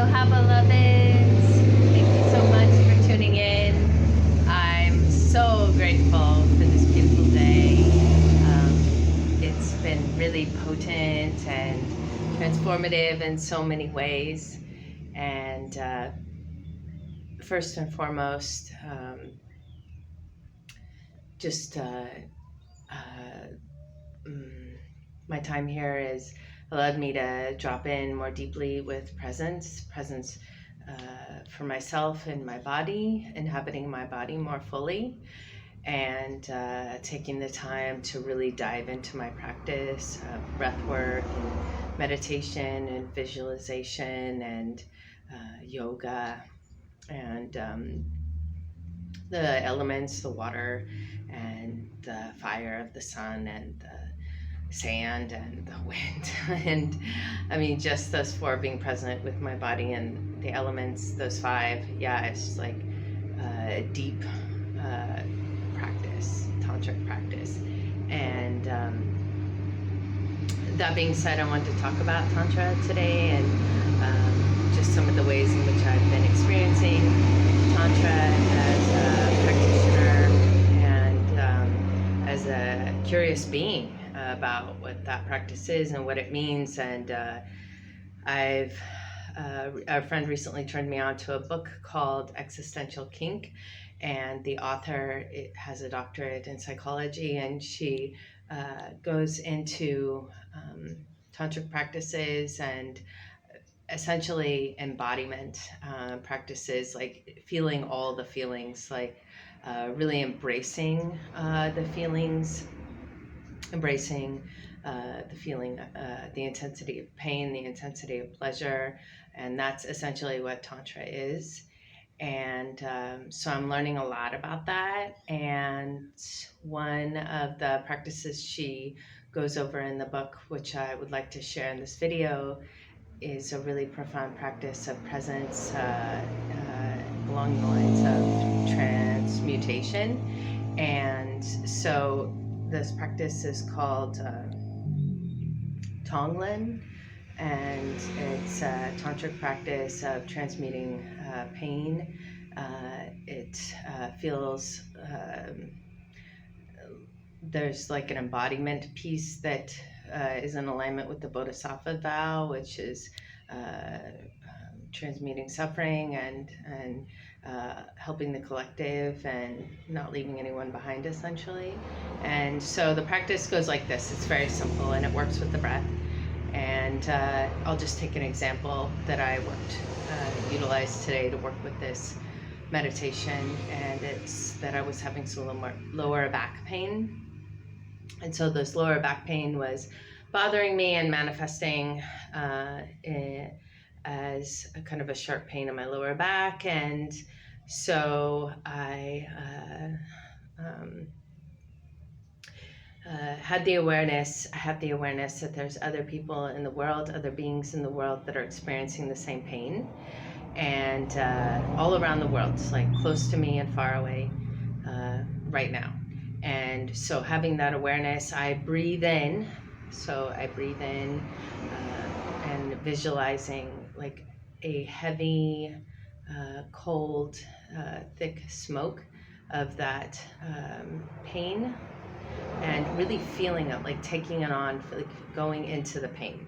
Aloha beloveds, thank you so much for tuning in. I'm so grateful for this beautiful day. It's been really potent and transformative in so many ways. And first and foremost, my time here has allowed me to drop in more deeply with presence for myself and my body, inhabiting my body more fully, and taking the time to really dive into my practice of breath work and meditation and visualization and yoga and the elements, the water and the fire of the sun and the sand and the wind. And I mean, just those four, being present with my body and the elements, those five, yeah, it's like deep practice, tantric practice. And that being said, I wanted to talk about Tantra today and just some of the ways in which I've been experiencing Tantra as a practitioner and as a curious being about what that practice is and what it means. And a friend recently turned me on to a book called Existential Kink, and the author has a doctorate in psychology, and she goes into tantric practices and essentially embodiment practices, like feeling all the feelings, like really embracing the feelings, embracing the feeling, the intensity of pain, the intensity of pleasure, and that's essentially what Tantra is. And so I'm learning a lot about that. And one of the practices she goes over in the book, which I would like to share in this video, is a really profound practice of presence along the lines of transmutation. And so this practice is called Tonglen, and it's a tantric practice of transmuting pain. It feels there's like an embodiment piece that is in alignment with the Bodhisattva vow, which is transmuting suffering and helping the collective and not leaving anyone behind, essentially. And so the practice goes like this. It's very simple and it works with the breath. And I'll just take an example that I utilized today to work with this meditation, and it's that I was having some lower back pain. And so this lower back pain was bothering me and manifesting as a kind of a sharp pain in my lower back. And so I have the awareness that there's other people in the world, other beings in the world that are experiencing the same pain, and all around the world, like close to me and far away right now. And so having that awareness, I breathe in. So I breathe in and visualizing like a heavy, cold, thick smoke of that pain, and really feeling it, like taking it on, like going into the pain,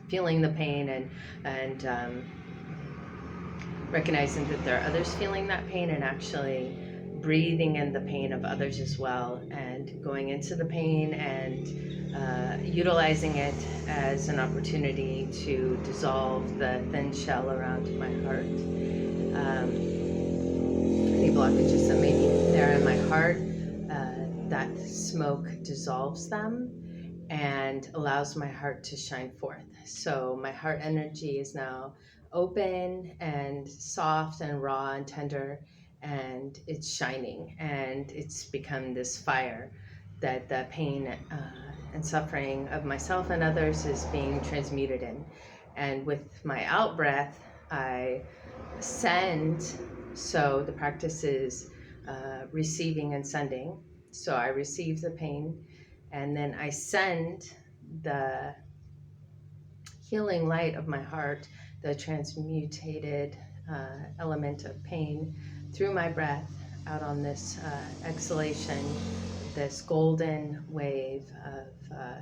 feeling the pain, and recognizing that there are others feeling that pain, and actually breathing in the pain of others as well, and going into the pain and utilizing it as an opportunity to dissolve the thin shell around my heart. Any blockages that may be there in my heart, that smoke dissolves them and allows my heart to shine forth. So my heart energy is now open and soft and raw and tender, and it's shining, and it's become this fire that the pain and suffering of myself and others is being transmuted in. And with my out breath, I send. So the practice is receiving and sending. So I receive the pain, and then I send the healing light of my heart the transmutated element of pain through my breath out on this exhalation, this golden wave of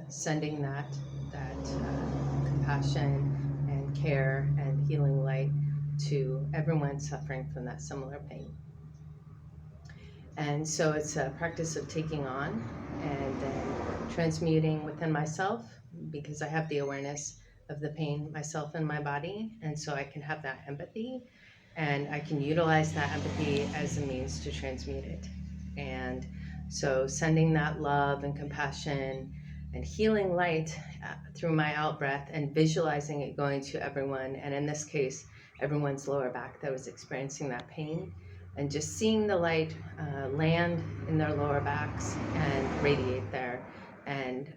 sending that compassion and care and healing light to everyone suffering from that similar pain. And so it's a practice of taking on and then transmuting within myself, because I have the awareness of the pain myself in my body, and so I can have that empathy, and I can utilize that empathy as a means to transmute it. And so sending that love and compassion and healing light through my out breath and visualizing it going to everyone, and in this case, everyone's lower back that was experiencing that pain, and just seeing the light land in their lower backs and radiate there, and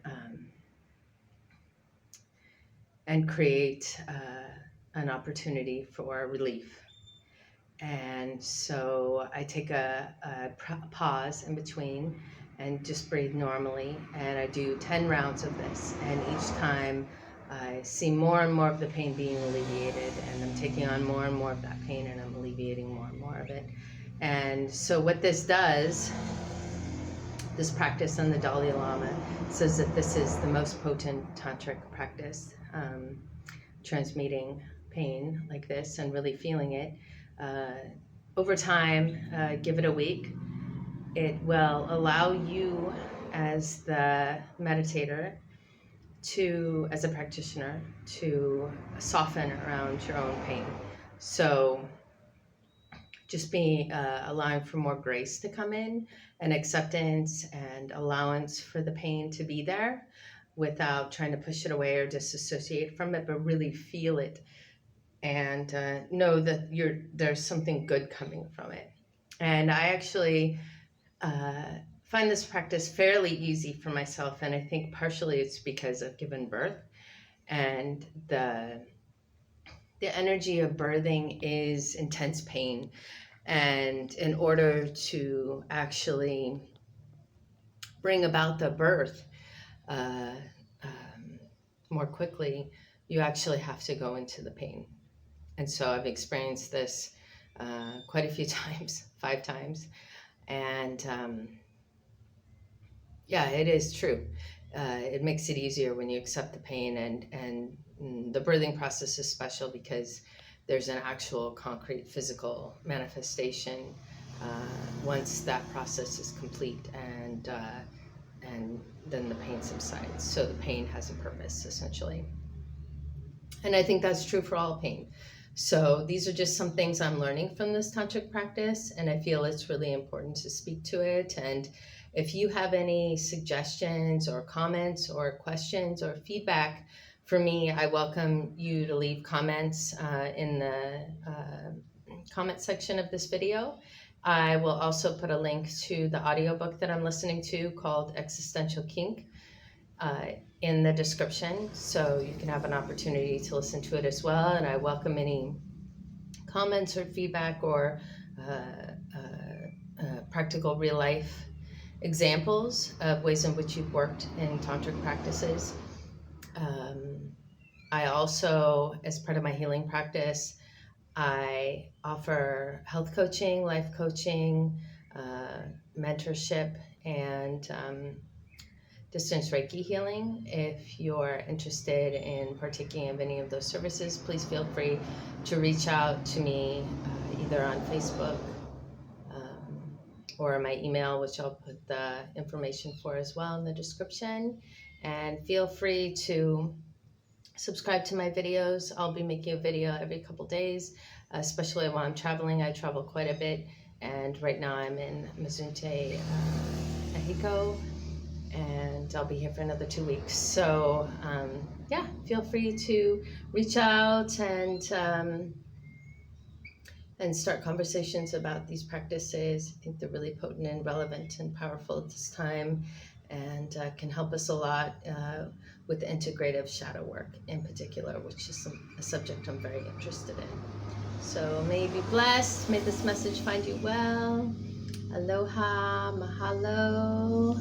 create an opportunity for relief. And so I take a pause in between and just breathe normally, and I do 10 rounds of this, and each time I see more and more of the pain being alleviated, and I'm taking on more and more of that pain, and I'm alleviating more and more of it. And so what this does, this practice, and the Dalai Lama says that this is the most potent tantric practice, transmuting pain like this and really feeling it. Over time, give it a week, it will allow you as the meditator to, as a practitioner, to soften around your own pain. So just be allowing for more grace to come in, and acceptance and allowance for the pain to be there without trying to push it away or disassociate from it, but really feel it and know that there's something good coming from it. And I actually find this practice fairly easy for myself, and I think partially it's because I've given birth, and the energy of birthing is intense pain, and in order to actually bring about the birth more quickly, you actually have to go into the pain. And so I've experienced this quite a few times, 5 times. And yeah, it is true. It makes it easier when you accept the pain, and the birthing process is special because there's an actual concrete physical manifestation once that process is complete, and then the pain subsides. So the pain has a purpose, essentially. And I think that's true for all pain. So these are just some things I'm learning from this tantric practice, and I feel it's really important to speak to it. And if you have any suggestions or comments or questions or feedback for me, I welcome you to leave comments in the comment section of this video. I will also put a link to the audiobook that I'm listening to called Existential Kink in the description, so you can have an opportunity to listen to it as well. And I welcome any comments or feedback or practical real life examples of ways in which you've worked in tantric practices. I also, as part of my healing practice, I offer health coaching, life coaching, mentorship, and distance Reiki healing. If you're interested in partaking of any of those services, please feel free to reach out to me either on Facebook or my email, which I'll put the information for as well in the description. And feel free to subscribe to my videos. I'll be making a video every couple days, especially while I'm traveling. I travel quite a bit, and right now I'm in Mazunte, Mexico, and I'll be here for another 2 weeks. So yeah, feel free to reach out and start conversations about these practices. I think they're really potent and relevant and powerful at this time, and can help us a lot with integrative shadow work in particular, which is a subject I'm very interested in. So may you be blessed. May this message find you well. Aloha, mahalo.